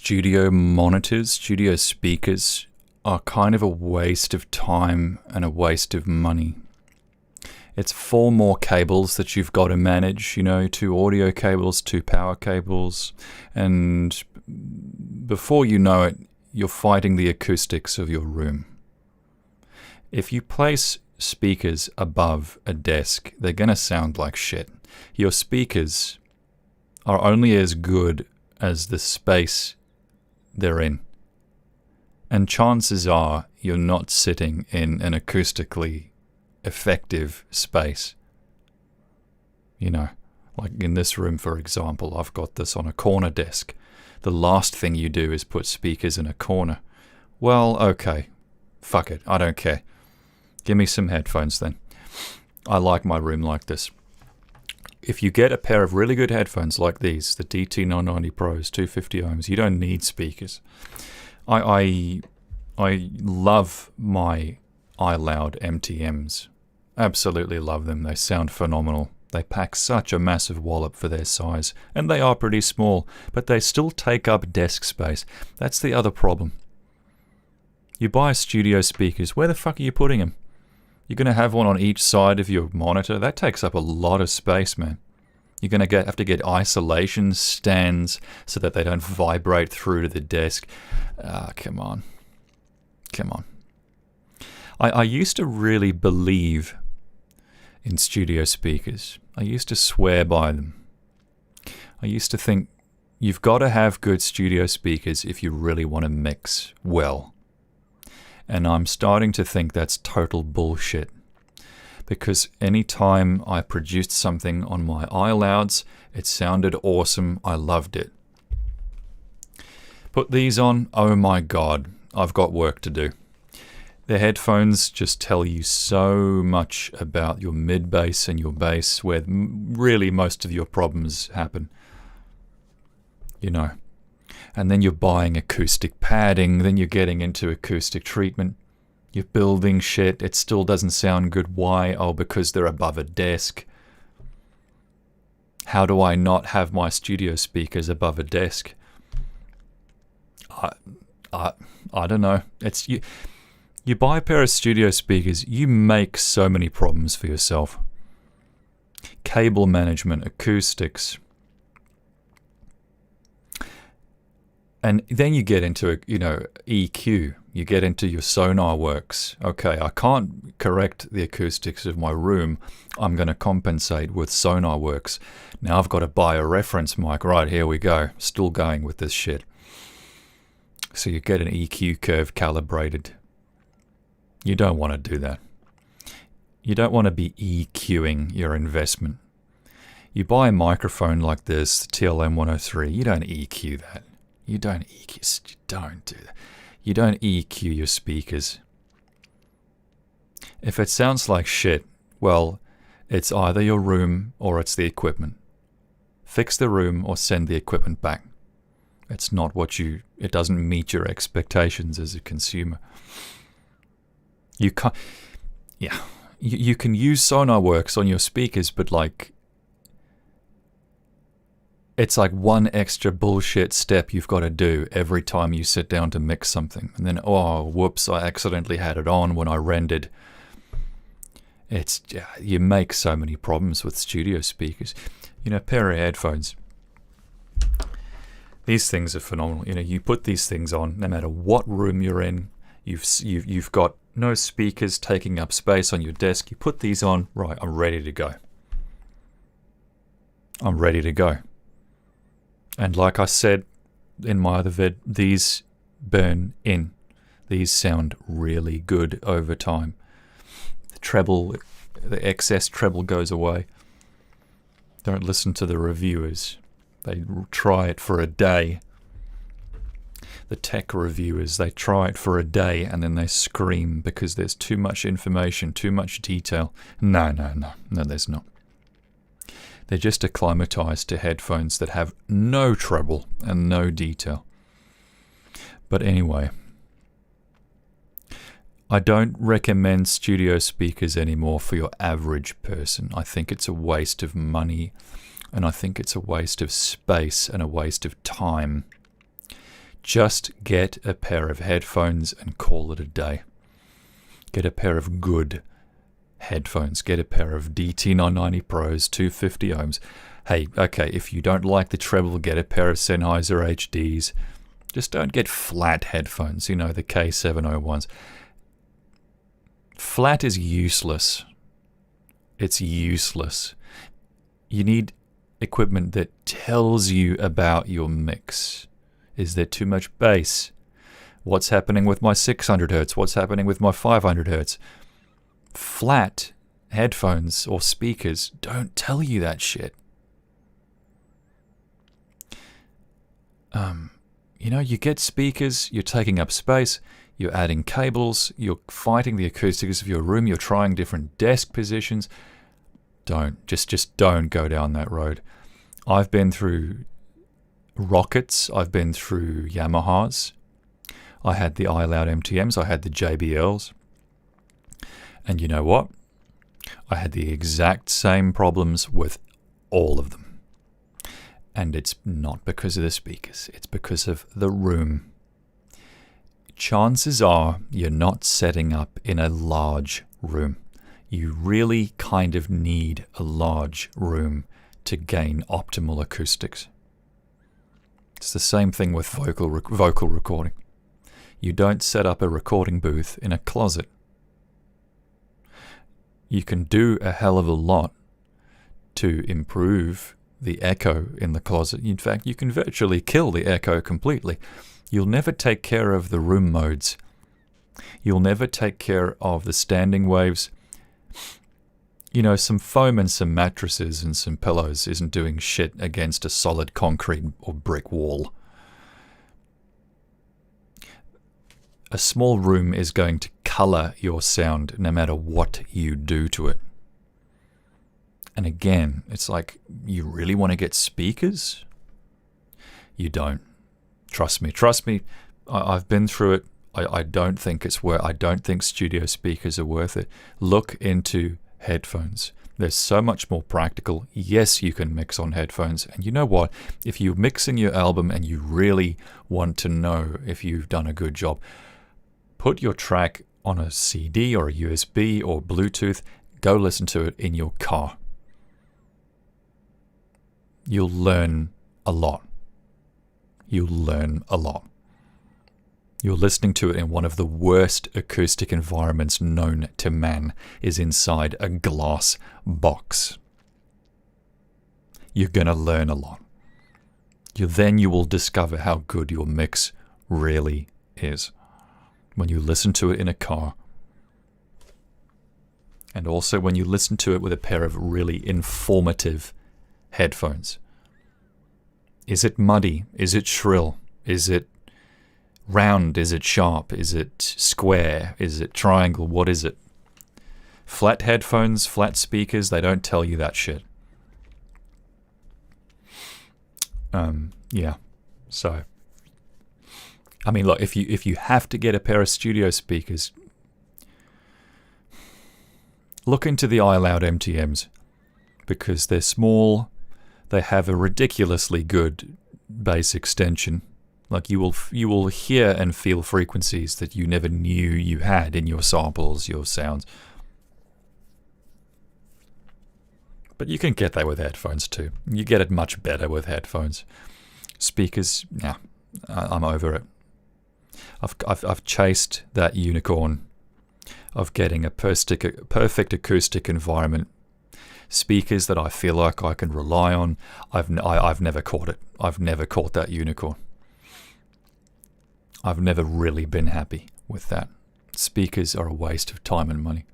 studio monitors, studio speakers are kind of a waste of time and a waste of money. It's 4 more cables that you've got to manage, 2 audio cables, 2 power cables, and before you know it, you're fighting the acoustics of your room. If you place speakers above a desk, they're going to sound like shit. Your speakers are only as good as the space they're in. And chances are you're not sitting in an acoustically effective space. Like in this room, for example, I've got this on a corner desk. The last thing you do is put speakers in a corner. Well, okay. Fuck it. I don't care. Give me some headphones then. I like my room like this. If you get a pair of really good headphones like these, the DT990 Pros, 250 ohms, you don't need speakers. I love my iLoud MTMs. Absolutely love them. They sound phenomenal. They pack such a massive wallop for their size. And they are pretty small, but they still take up desk space. That's the other problem. You buy studio speakers, where the fuck are you putting them? You're going to have one on each side of your monitor. That takes up a lot of space, man. You're going to have to get isolation stands so that they don't vibrate through to the desk. Come on. Come on. I used to really believe in studio speakers. I used to swear by them. I used to think you've got to have good studio speakers if you really want to mix well. And I'm starting to think that's total bullshit. Because anytime I produced something on my iLouds, it sounded awesome. I loved it. Put these on, oh my god, I've got work to do. The headphones just tell you so much about your mid-bass and your bass, where really most of your problems happen. And then you're buying acoustic padding, then you're getting into acoustic treatment. You're building shit, it still doesn't sound good. Why? Oh, because they're above a desk. How do I not have my studio speakers above a desk? I don't know. It's you buy a pair of studio speakers, you make so many problems for yourself. Cable management, acoustics. And then you get into, EQ. You get into your sonar works. Okay, I can't correct the acoustics of my room. I'm going to compensate with sonar works. Now I've got to buy a reference mic. Right, here we go. Still going with this shit. So you get an EQ curve calibrated. You don't want to do that. You don't want to be EQing your investment. You buy a microphone like this, the TLM103, you don't EQ that. You don't EQ, you don't do that. You don't EQ your speakers. If it sounds like shit, well, it's either your room or it's the equipment. Fix the room or send the equipment back. It's not it doesn't meet your expectations as a consumer. You can't, you can use sonar works on your speakers, but it's like one extra bullshit step you've got to do every time you sit down to mix something. And then, oh, whoops, I accidentally had it on when I rendered. You make so many problems with studio speakers. A pair of headphones. These things are phenomenal. You put these things on, no matter what room you're in. You've got no speakers taking up space on your desk. You put these on, right, I'm ready to go. I'm ready to go. And like I said in my other vid, these burn in. These sound really good over time. The treble, the excess treble goes away. Don't listen to the reviewers. They try it for a day. The tech reviewers, they try it for a day and then they scream because there's too much information, too much detail. No, there's not. They're just acclimatized to headphones that have no treble and no detail. But anyway, I don't recommend studio speakers anymore for your average person. I think it's a waste of money, and I think it's a waste of space and a waste of time. Just get a pair of headphones and call it a day. Get a pair of good headphones. Get a pair of DT990 Pros, 250 ohms. Hey, okay, if you don't like the treble, get a pair of Sennheiser HDs. Just don't get flat headphones, the K701s. Flat is useless. It's useless. You need equipment that tells you about your mix. Is there too much bass? What's happening with my 600 Hz? What's happening with my 500 Hz? Flat headphones or speakers don't tell you that shit. You get speakers, you're taking up space, you're adding cables, you're fighting the acoustics of your room, you're trying different desk positions. Just don't go down that road. I've been through Rockets, I've been through Yamahas. I had the iLoud MTMs, I had the JBLs. And you know what? I had the exact same problems with all of them. And it's not because of the speakers, it's because of the room. Chances are you're not setting up in a large room. You really kind of need a large room to gain optimal acoustics. It's the same thing with vocal recording. You don't set up a recording booth in a closet. You can do a hell of a lot to improve the echo in the closet. In fact, you can virtually kill the echo completely. You'll never take care of the room modes. You'll never take care of the standing waves. Some foam and some mattresses and some pillows isn't doing shit against a solid concrete or brick wall. A small room is going to color your sound no matter what you do to it. And again, it's like, you really want to get speakers? You don't. Trust me. I've been through it. I don't think it's worth. I don't think studio speakers are worth it. Look into headphones. They're so much more practical. Yes, you can mix on headphones. And you know what? If you're mixing your album and you really want to know if you've done a good job, put your track on a CD or a USB or Bluetooth. Go listen to it in your car. You'll learn a lot. You'll learn a lot. You're listening to it in one of the worst acoustic environments known to man, is inside a glass box. You're going to learn a lot. Then you will discover how good your mix really is when you listen to it in a car. And also when you listen to it with a pair of really informative headphones. Is it muddy? Is it shrill? Is it round? Is it sharp? Is it square? Is it triangle? What is it? Flat headphones, flat speakers, they don't tell you that shit. Yeah. So, I mean, look, if you have to get a pair of studio speakers, look into the iLoud MTMs, because they're small. They have a ridiculously good bass extension. Like you will hear and feel frequencies that you never knew you had in your samples, your sounds. But you can get that with headphones too. You get it much better with headphones. Speakers, nah, I'm over it. I've chased that unicorn of getting a perfect acoustic environment. Speakers that I feel like I can rely on. I've never caught it. I've never caught that unicorn. I've never really been happy with that. Speakers are a waste of time and money.